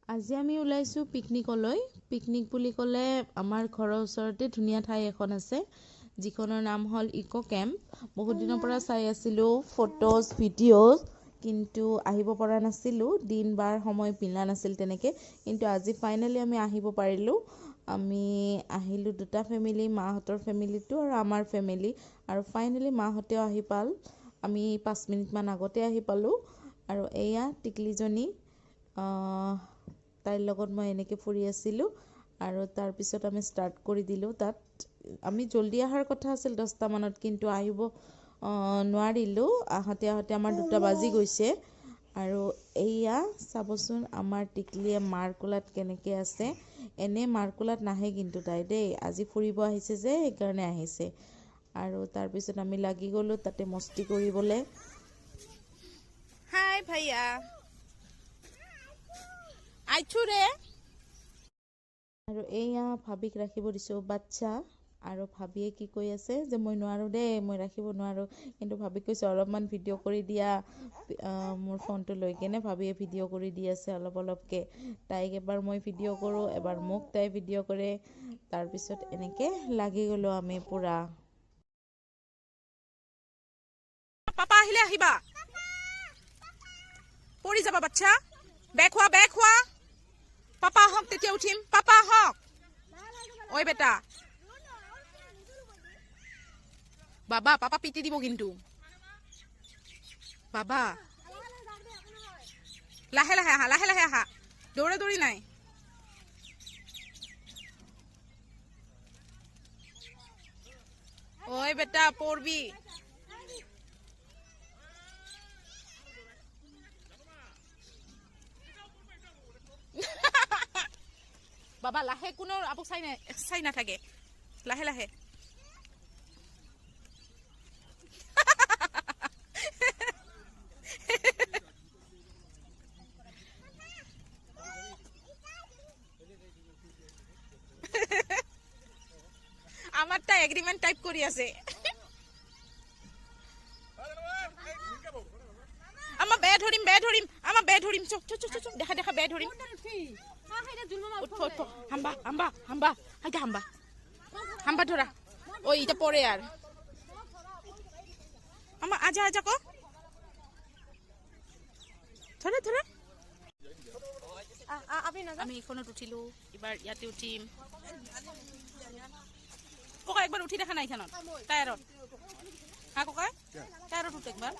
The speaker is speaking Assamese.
আজি আমি ওলাইছোঁ পিকনিকলৈ। পিকনিক বুলি ক'লে আমাৰ ঘৰৰ ওচৰতে ধুনীয়া ঠাই এখন আছে, যিখনৰ নাম হ'ল ইক' কেম্প। বহুত দিনৰ পৰা চাই আছিলোঁ ফটোজ ভিডিঅ'জ, কিন্তু আহিব পৰা নাছিলোঁ, দিন বাৰ সময় মিলা নাছিল তেনেকৈ। কিন্তু আজি ফাইনেলি আমি আহিব পাৰিলোঁ। আমি আহিলোঁ দুটা ফেমিলি, মাহঁতৰ ফেমিলিটো আৰু আমাৰ ফেমিলি। আৰু ফাইনেলি মাহঁতেও আহি পাল। আমি 5 মিনিটমান আগতে আহি পালোঁ। আৰু এয়া টিকলিজনী, তাইৰ লগত মই এনেকৈ ফুৰি আছিলোঁ। আৰু তাৰপিছত আমি ষ্টাৰ্ট কৰি দিলোঁ। তাত আমি জল্দি অহাৰ কথা আছিল 10টা মানত, কিন্তু আহিব নোৱাৰিলোঁ। আহোঁতে আমাৰ 2টা বাজি গৈছে। আৰু এয়া চাবচোন আমাৰ টিকলিয়ে মাৰ কোলাত কেনেকৈ আছে। এনে মাৰ কোলাত নাহে কিন্তু তাই দেই, আজি ফুৰিব আহিছে যে সেইকাৰণে আহিছে। আৰু তাৰপিছত আমি লাগি গ'লোঁ তাতে মস্তি কৰিবলৈ। হাই ভাইয়া আইছো ৰে। আৰু এয়া ভাবিক ৰাখিব দিছোঁ বাচ্চা। আৰু ভাবিয়ে কি কৈ আছে যে মই নোৱাৰোঁ দেই, মই ৰাখিব নোৱাৰোঁ। কিন্তু ভাবিক কৈছে অলপমান ভিডিঅ' কৰি দিয়া। মোৰ ফোনটো লৈ কেনে ভাবিয়ে ভিডিঅ' কৰি দি আছে অলপকৈ। তাইক এবাৰ মই ভিডিঅ' কৰোঁ, এবাৰ মোক তাই ভিডিঅ' কৰে। তাৰপিছত এনেকৈ লাগি গ'লোঁ আমি পূৰা। পাপা আহিলে আহিবা, পৰি যাবা বাচ্চা। বেক হোৱা। পাপা আহক তেতিয়া উঠিম। পাপা আহক। ঐ বেটা বাবা, পাপা পিটি দিব কিন্তু। বাবা লাহে আহা, দৌৰি নাই। ঐ বেটা পড়বি। বাবা লাহে, কোনো আপক চাই নাথাকে। লাহে আমার তা এগ্রিমেন্ট টাইপ করি আছে। আমা বে ধরিম আমা বে ধরিম। চক দেখা বে ধরিম। উঠ হাম্বা হাইটা হাম্বা ধরা। ওই এটা পরে আর আমা আজা কো ধরে আমি এখনত উঠিলো, এবার ইয়াতে উঠিম। ককা একবার উঠি দেখা নাই এখানত টায়ারত। হ্যাঁ ককা টায়ারত উঠ একবার।